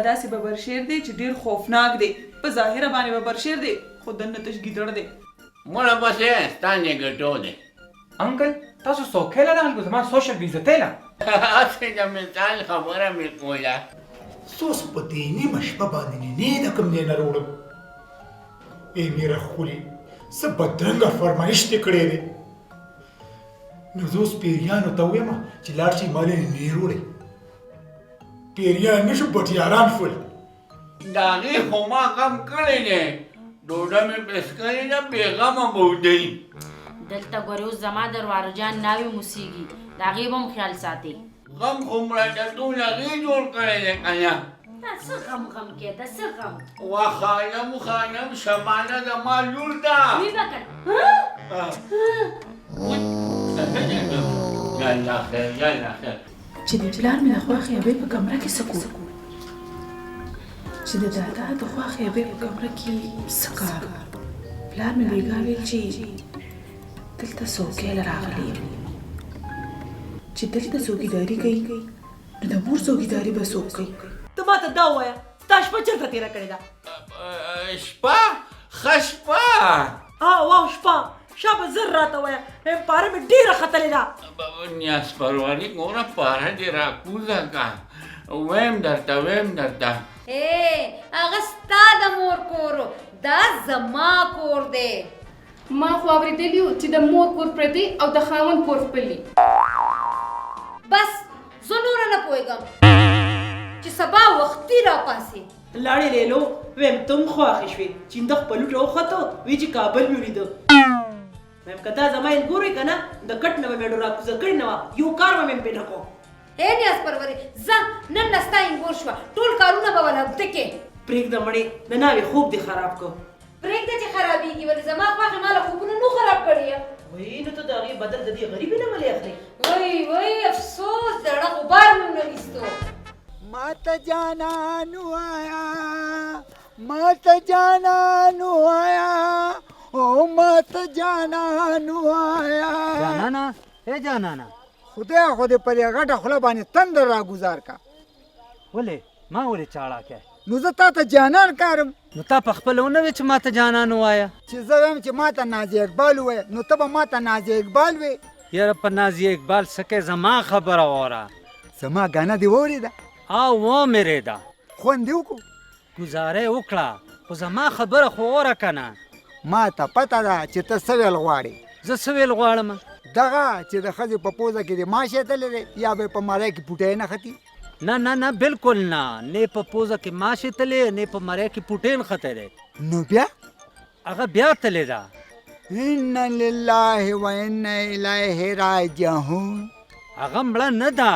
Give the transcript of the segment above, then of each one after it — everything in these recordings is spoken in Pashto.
داسې ببرشیر دی چې ډېر خوفناک دی. په ظاهره باندې ببرشیر دی خو دننه تش ګیدړ دی. مړه پسې ستا نګټو دی. انکل تاسو څوکۍ لرئ که زما سوشل بې عزتۍ له؟ هسې د مثال خبره مې کوله. څوس په دې نیمه شپه باندې نه د کوم ځای نه راوړم. ای میره ښکلې څه بدرنګه فرمایش دې کړی دی. نو زه اوس پیریانو ته ووایم چې لاړ شئ مالې نه وروړئ. پیریان نه شو بټیاران شول. د هغې خو ما غم کړی دی. ډوډۍ مې پس کړې ده بېغمه بودی. دلته ګورې اوس زما درواره جان ناوې موسیږي د هغې به هم خیال ساتئ. غم خو مړه د ټول هغې جوړ کړی دی که نه. دا څه غم کې ده څه غم. وا خانم شبانه زما لور ده. وی به که یالله خیر یالله خیر. چې د پلار مې د خواښې ابۍ په کمره کې څه کول، چې د دادا د خواښې ابۍ په کمره کې څه کار. پلار مې بېګا ویل چې دلته څوکۍ له راغلی یم، چې دلته څوکیداري کوي نو د مور څوکیداري به څوک کوي. ته ما ته دا ووایه ستا شپه چېرته تېره کړې ده؟ شپه ښه شپه. واو شپه شابه زر راته وایه پاره مې ډېره ختلې ده. نیاز پرواني ګوره پاره دې راکوزه که ویم درته هغه ستا د مور کور دا زما کور دی. ما خو اورېدلي وو چې د مور کور پردی او د خاوند کور خپل. بس زه نوره نه پوهېږم چې سبا وختي راپاسې. لاړې لیلو ویم تم خواښې شوې چې د خپلوټ راوخته وی چې کابل مې ولیده. ویم که تا زما انګور وې که نه د کټ نه به مې ډو راکوزه کړې نه وه یو کار به مې پرې نه کوم. نیاز پرورې ځه نن نه ستا انګور شوه ټول کارونه به وله ته کې. پرېږده مړې د ناوې خوب دې خراب کړو. پرېږده چې خرابېږي ولې زما خواښې ما له خوبونه نو خراب کړي یم. وایي نو ته د هغې بدل د دې غریبې نه ولې اخلې؟ وای افسوس زړه غبار مې ونه ویستو. ماته جانان وایا ماته جانان وایا او ماته جانان وایا. جانانا اے جانانا خدای پر یې غټه خوله باندې تندر را ګزار کا. ولې ما ولې چاړه کې نو زه تا ته جانان کارم. نو تا په خپله ونه وې چې ما ته جانان ووایه. چې زه وایم چې ما ته نازي اقبال ووایه نو ته به ما ته نازي اقبال وې. یاره په نازي اقبال څه کوې زما خبره واوره. زما ګانا دې واورېده؟ ومېرېده. خوند دې وکړو؟ ګزاره یې وکړه خو زما خبره خو اوره که نه. ما ته پته ده چې ته څه ویل غواړې. زه څه ویل غواړم؟ دغه چې د ښځې په پوزه کې دې ماش ایتلی دی یا به یې په مری کې پوټی نه ختي. نه بالکل نه. نه په پوزه کې ماش ایتلی نه په مری کې پوټی نښتی دی. نو بیا هغه بیا تللی ده. ان لله و انا الیه راجعون. هغه مړه نه ده.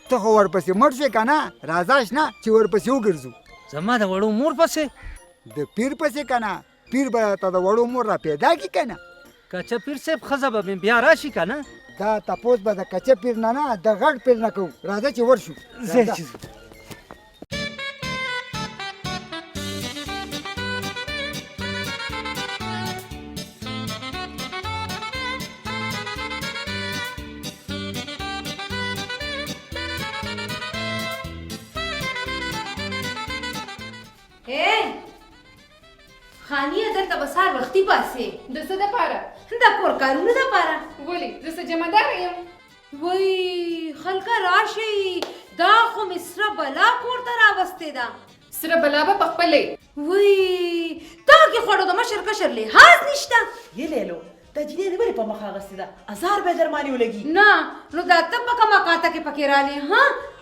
ته خو ورپسې مړ شوې که نه راځه اشنا چې ورپسې وګرځو. زما د وړو مور پسې؟ د پیر پسې که نه پیر به ته د وړو مور را پیدا کړي که نه. کچه پیر صاحب ښځه به مې بیا راشي که نه؟ دا تپوس به د کچه پیر نه د غټ پیر نه کوو. راځه چې ورشو. خانیه دلته به سهار وختي پاسې. د څه دپاره؟ د کور کارونو دپاره. ولې زه څه جمعداره یم؟ وای خلکه راشئ دا خو مې سره بلا کور ته راوستې ده. سره بلا به په خپلې. وای تا کې خوړو د مشر کشر لحاظ نشته. یې لیلو دا جینۍ دې ولې په مخ اغوستې ده؟ ازار به در باندې ولګي. نه نو دا ته په کومه کاته کې پکې رالې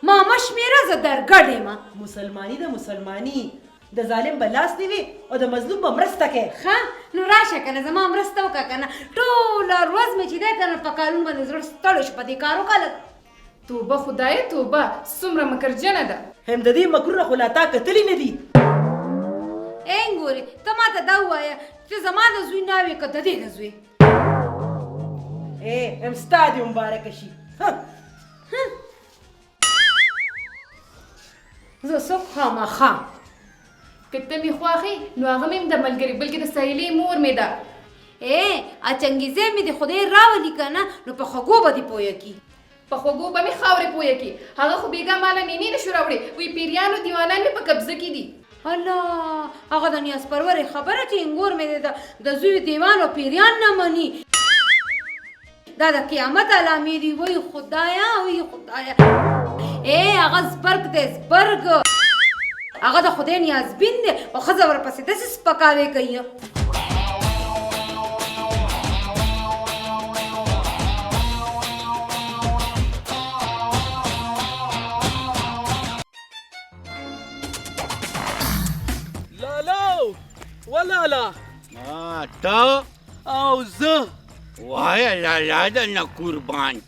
ما مه شمېره زه درګډ یم. مسلماني د مسلماني د ظالم به لاس نیوي او د مظلوم به مرسته کوې. ښه نو راشه که نه زما مرسته وکړه که نه ټوله ورځ مې چې دی که نه په کارونو باندې زړه ستړی شو په دې کار وکړه. توبه خدایه توبه څومره مکرجنه ده. هم د دې مکرونه خو لا تا کتلي نه دي. ګورې ته ما ته دا ووایه چې زما د زوی ناوې که د دې د زوی. هم ستا دې مبارکه شي. زه څوک خامخا که ته مې خواښې نو هغه مې هم د ملګري بلکې د سهیلې مور مې ده. اچنګیزې مې د خدای راولي که نه نو په خوږو به دې پویه کي. په خوږو به مې خاورې پویه کې هغه خو بېګا ماله نینې نه شو راوړې وی پیریانو دیوانان مې په قبضه کې دي الله هغه د نیاز پرورې خبره چې انګور مې د زوی دیوان او پیریان نه مني دا د قیامت علامې دي وای خدایا هغه زبرګ دی زبرګ هغه د خدای نیازبین دی او ښځه ورپسې داسې سپکاوی کوي ولالا تا او زه وایه لالا د نه قربان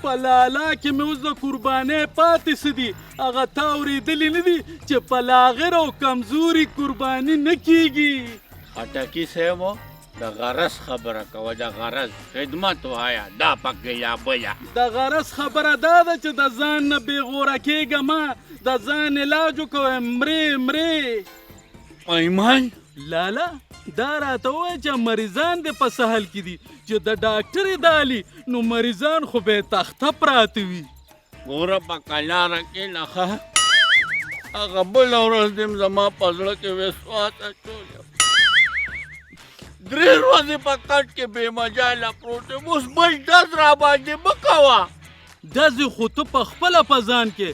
په لالا کې مې اوس د قربانۍ پاتې څه دي هغه تا اورېدلي نه دي چې په لاغر او کمزوري قرباني نه کیږي خټکي صاحبو د غرض خبره کوه د غرض خدمت وایه دا پکې یا بله د غرض خبره دا ده چې د ځان نه بېغوره کېږه ما د ځان علاج وکوه مرې ایمان لالا دا راته ووایه چې مریضان دې په سهل کې دي چې د ډاکټرې دالي نو مریضان خو به یې تخته پراته وي ګوره په کلاره کې نښه هغه بله ورځ دې زما په زړه کې وسواس اچولی 3 ورځې په کټ کې بې مجاله پروت یم اوس بل ډز راباندې مه کوه ډزې خو ته په خپله په ځان کې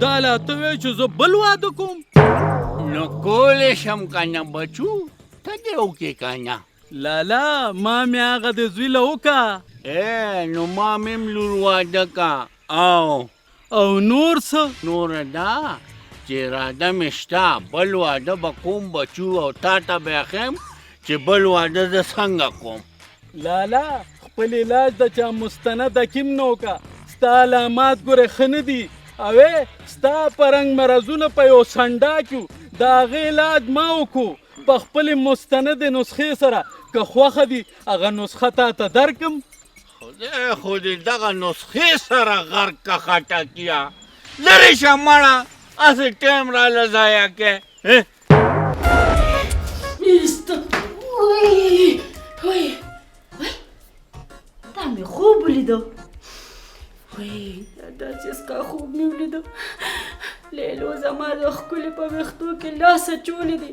دا لا ته وایې چې زه بل واده کوم نو کولی شم که نه بچو ته دې وکړې که نه لالا ما مې هغه د زوی له وکړه نو ما مې هم لور واده که او نور څه نوره دا چې اراده مې شته بل واده به کوم بچو او تا ته به یې ښیم چې بل واده زه څنګه کوم لالا خپل علاج د چا مستند حکیم نه وکړه ستا علامات ګورې ښه نه دي اوې ستا په رنګ مرضونه په یو سنډا کې د هغې علاج ما وکړو په خپلې مستندې نسخې سره که خوښه دي هغه نسخه تا ته درکړم خدای خو دې دغه نسخې سره غرق که خټکیه لرې شه مړه هسې ټایم راله ضایع کې دا مې خوب ولیدو وای داسې سکا خوب مې ولیدو لیلو زما د ښکلې په ویښتو کې لاس اچولی دی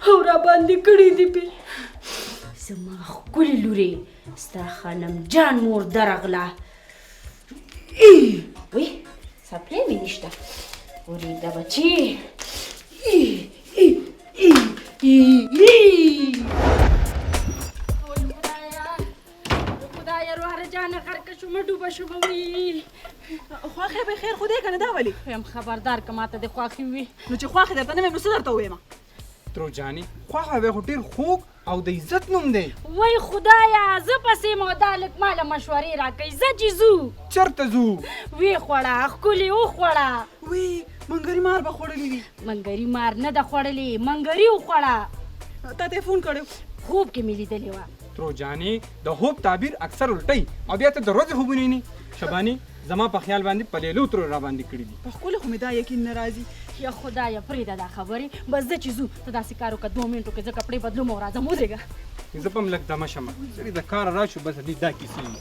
او راباندې کړي دي پې زما ښکلې لورې ستا خانم جان مور درغله وای څپلۍ مې نشته وریده بچې خدایا روحره جانه غرقه شومه ډوبه شومه وي خواښې به خیر خو دی که نه دا ولې یم خبردار که ماته د خوښې وي نو چې خواښې درته نه ویم نو څه درته ووایم تروجانې خواښه به خو ډېر خوږ او د عزت نوم دی وای خدایا زه پسې مو دا لږ ماله مشورې راکوي زه چې ځو چېرته ځو ویې خوړه ښکلې وخوړه وی منګري مار به خوړلي وي منګري مار نه ده خوړلې منګري وخوړه تا ته یې فون کړی خوب کې مې لیدلې وه تروجانې د خوب تعبیر اکثر الټی او بیا ته د ورځې خوبونه ویني شباني زما په خیال باندې په لیلو تر را باندې کړي دي په ښکلې خو مې دا یقین نه راځي یا خدایا پرېږده دا خبرې بس زه چې ځو ته داسې کار وکړه 2 منټو کې زه کپړې بدلوم او راځم ودرېږه زه به هم لږ دمه شمه سړي د کاره راشو بس دې دا کیسې دي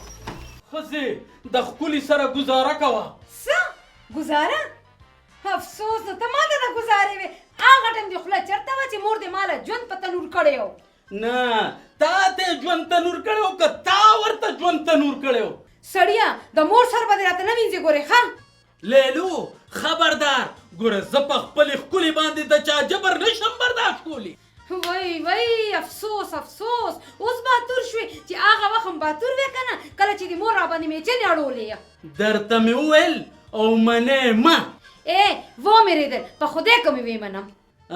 ښځې د ښکلي سره ګزاره کوه څه ګزاره افسوس نو ته ماته نه ګزارې وې هغه ټایم دې خوله چېرته وه چې مور دې ماله ژوند په تنور کړی و نه تا ته ژوند تنور کړی و که تا ورته ژوند تنور کړی و سړیه د مور سر به دې راته نه وینځې ګورې ښه لیلو خبردار ګوره زه په خپلې ښکلې باندې د چا جبر نشم برداشت کولی وای افسوس اوس باتور شوې چې هغه وخت هم باتور وې که نه کله چې دې مور را باندې میچنې اړولې درته مې وویل او منې ما ومېرېدل په خدای که مې ومنم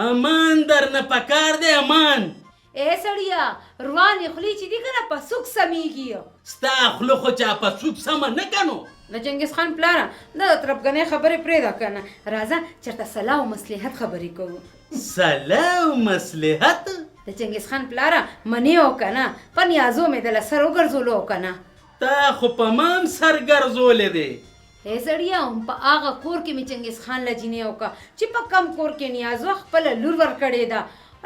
امان درنه پکار دی امان سړیه روانې خولې چې دي که نه په سوک سمیږي ستا خوله خو چا په سوک سمه نه که نو د چنګیز خان پلاره دا د ترپګنۍ خبرې پرېږده که نه راځه چېرته صلاح او مصلحت خبرې کوو صلاح او مصلحت د چنګیز خان پلاره منې او که نه په نیازو مې دله سر وګرځولو او که نه تا خو په ما هم سر ګرځولی دی سړیه هم په هغه کور کې مې چنګیز خان له جینۍ وکړه چې په کم کور کې نیازو خپله لور ورکړې ده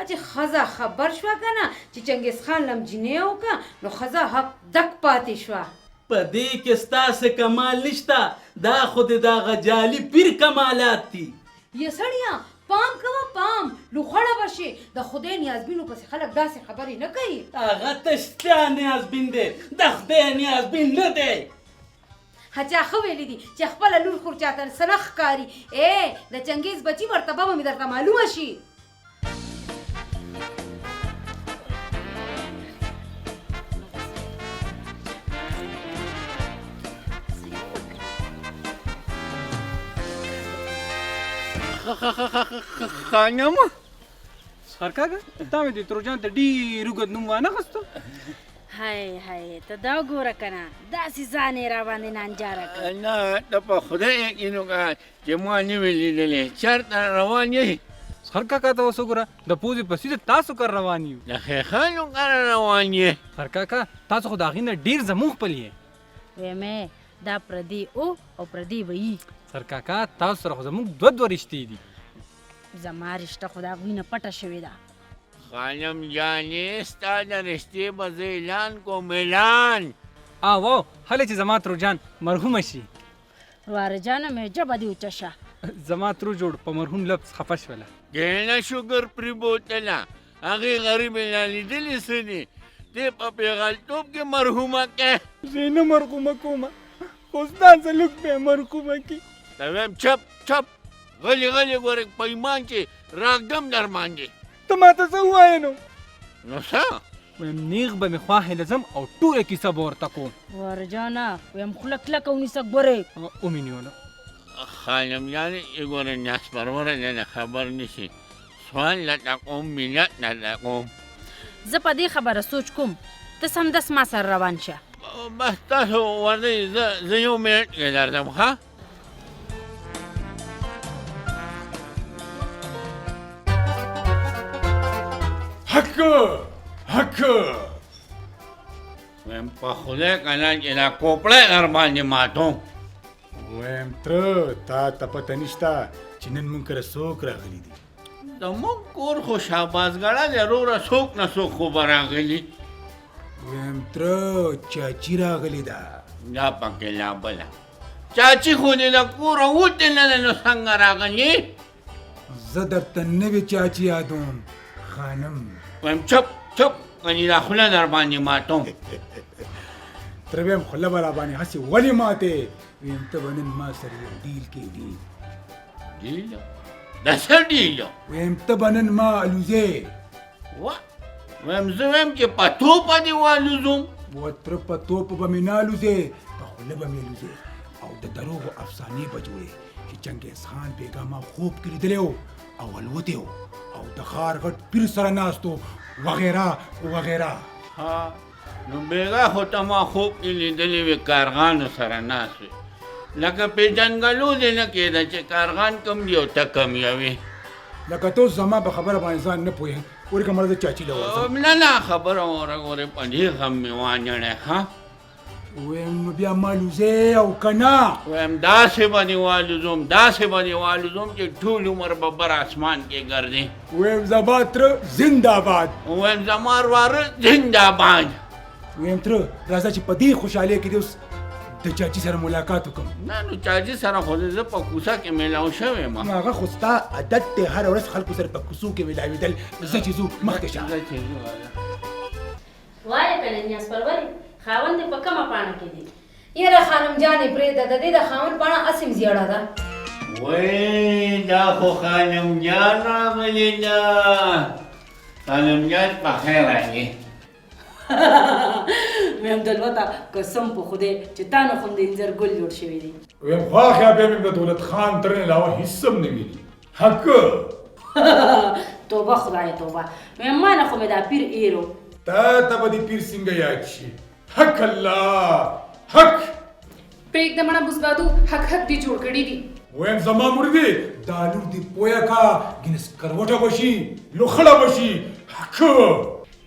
چې ښځه خبر شوه که نه چې چنګیز خان لم جینۍ وکړه نو ښځه حق دک پاتې شوه په دې کې ستاسې کمال نشته، دا خو د دغه جعلي پیر کمالات دي. یا سړیا پام کوه پام، لوخړه بشي. د خدای نیازبینو پسې خلک داسې خبرې نه کوي. هغه تشتیا نیازبین دی، د خدای نیازبین نه دی. هچا خو ویلی دي چې خپله لور خور چاته سنخ ښکاري. د چنګیز بچي مرتبه به مې درته معلومه شي. خانم سخر کاکا تا مې د تروجان ته ډېر اوږد نوم وانخیستو. هی ته دا وګوره که نه، داسې ځان یې راباندې نانجاره کړ. نه ته په خدای یقین وکړه چې ما نه وي لیدلی. چېرته روان یې؟ سخر کاکا ته اوس وګوره د پوزې په سیده تاسو کر روان یو. د خیخانو کره روان یې؟ سخر کاکا تاسو خو د هغې نه ډېر زموږ خپل یې. ویمې دا پردي او پردي به یي. سر کاکا تاسو سره خو زموږ دوه رشتې دي. زما رشته خو د هغوی نه پټه شوې ده. خانم جانې ستا د رشتې به زه اعلان کوم. اعلان واو هله چې زما تروجان مرحومه شي. واره جانه مې ژبه دې اوچه شه. زما ترو جوړ په مرحوم لفظ خفه شوله. ګېنه شوګر پرې بوتله هغې غریبې نالیدلې څه دي؟ دې په پیغلتوب کې مرحومه کې. زه نه مرحومه کومه، خو ستا سلوک به یې مرحومه کي. ته ویم چپ چپ غلی غلی ګورې په ایمان کې راږدم در باندې. ته ما ته څه ووایې نو؟ نو څه؟ ویم نیغ به مې خواهې لځم او ټوله کیسه به ورته کوم. واره جانه ویم خوله کلکه ونیسه ګورې. ومې نیوله. خانم یعنی یې ګورې ناس پروره نه خبر نشي. سوال لته کوم ملت نه لکوم. زه په دې خبره سوچ کوم، ته سمدست ما سره روان شه. بس تاسو ورځئ زه یو منټ کې درځم. ښه حق ویم په خدای که نه چې دا کوپړی در باندې ماتوم. ویم تره تا ته پته نشته چې نن مونږ کره څوک راغلي دي؟ د مونږ کور خو شهبازګړه دی، وروره څوک نه څوک خو به راغلي. ویم تره چاچي راغلي ده. دا پکې لا بله چاچي خو دې د کوره وتې نه ده، نو څنګه راغلي؟ زه درته نوې چاچي یادوم خانم. ویم چپ چپ کني دا خوله در باندې ماتوم. تره ویم خوله به را باندې هسې ولې ماتې؟ ویم ته به نن ما سره یو ډیل کېږي. ډیل؟ د څه ډیل؟ ویم ته به نن ما الوزې. ویم زه ویم چې په توپه دې والوزم. و تره په توپه به مې نه الوزې، په خوله به مې الوزې او د دروغو افسانې به جوړې چې چنګیز خان بیګا ما خوب کې لیدلی و او الوتی و او د ښار غټ پیر سره ناست و وغیره وغیره. ها نو بیګا خو ته ما خوب کې لیدلې وې کارغانو سره ناست وې، لکه پېژنګلو دې نه کېده چې کارغان کم دی او ته کم یوې. لکه ته زما په خبره باندې ځان نه پوهې ورې که مړه د چاچي له ورځم. نه خبره وره ګورې په دې غم مې وانجړی. ها ویم نو بیا ما الوزې او که نه؟ ویم داسې به دې والوزم داسې به دې والوزم چې ټول عمر به بر اسمان کې ګرځې. ویم زما تره زنده‌باد. ویم زما ورواره زنده‌باد. ویم تره راځه چې په دې خوشحالۍ کې دې اوس د چاچي سره ملاقات وکړم. نه نو چاچي سره خو زه په کوڅه کې میلاو شوی یم. هغه خو ستا عادت دی هره ورځ خلکو سره په کوڅو کې میلاوېدل. زه چې ځو مخکې شه. وایه کنه نیاز پرورې خاوند دې په کومه پاڼه کې دی؟ یاره خانم جانې پرېږده، د دې د خاوند پاڼه اسیم زیړه ده. وی دا خو خانم جان راغلې ده. خانم جان په خیر راغلې. ویم دلوته قسم په خدای چې تا نه خو د انځر ګل جوړ شوی دی. ویم خواخیا بیا مې د دولت خان تر نه علاوه هیڅ هم نه ویلي. حق توبه خدای توبه. ویم ما نه خو مې دا پیر ایرو. تا ته به دې پیر څنګه یاد شي؟ حق الله حق. پرېږده مړه بوزبادو حق دې جوړ کړي دي. ویم زما مردې دا لور دې پویه کا ګینس کروټه بشي لوخړه بشي. حق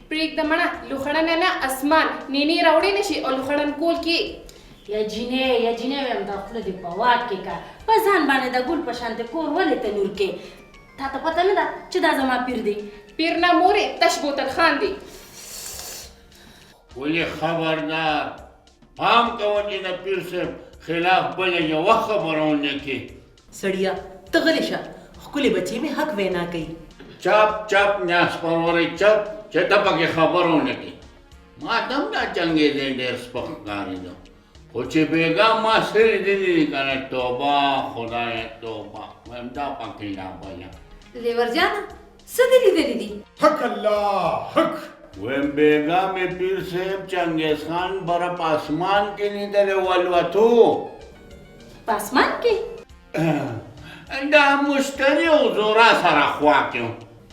پرېږده مړه لوخړن نه اسمان نینې راوړی نشي او لوخړن کول کې. یا جینې ویم دا خوله دې په واک کې کا په ځان باندې د ګل په شانتې کور ولې تنور کې؟ تا ته پته نه ده چې دا زما پیر دی؟ پیر نه مورې تش بوتل خان دی. ولې خبردار پام کوه چې د پیر صاحب خلاف بله یوه خبره ونه کې سړیا ته غلی شه ښکلې بچې مې حق وینا کوي چپ چپ نیاس پرورې چپ چې ته پکې خبره ونه کې ما ته هم دا چنګېزی ډېر سپک ښکارېده خو چې بېګا ما سرې لیدلي دي که نه توبه خدایه توبه وایم دا پکې لا بله لیور جانه څه دې لیدلي دي حق الله حق ویم بیگا میں پیر صاحب چنگیز خان بره په اسمان کې لیدلی والوتو په اسمان کې دا مشتری او زورا سره خوا کې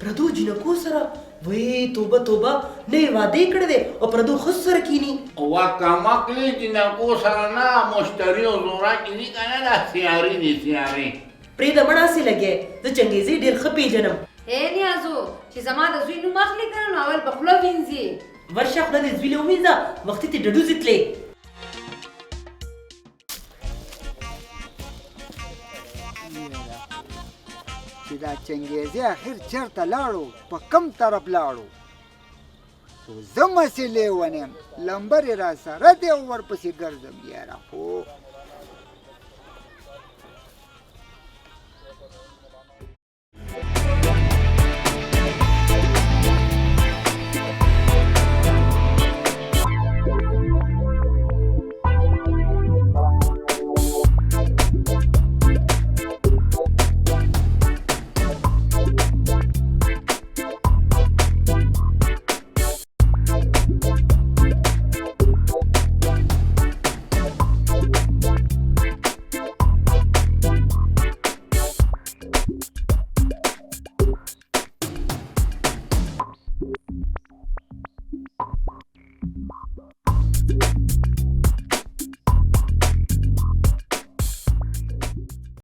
پردو جنکو سره وای توبه توبه نه وعده کړی دی او پردو خود سره کینی وکمکلی جنکو سره نه مشتری او زورا کې دي که نه دا سیاري دي سیاري پرېږده مړه هسې لګی زه چنګېزي ډېر ښه پېژنم اے نیازو چې زما د زوی نوم اخلي که نه نو اول په خوله وینځي ورشه خوله دې زوی له ومینځه وختي ته ډډوزې تلې چې دا چنګېزي اخر چېرته لاړو په کم طرف لاړو خو زه مسلې ونیم لمبر یې را سره دی او ورپسې ګرځم یاره خو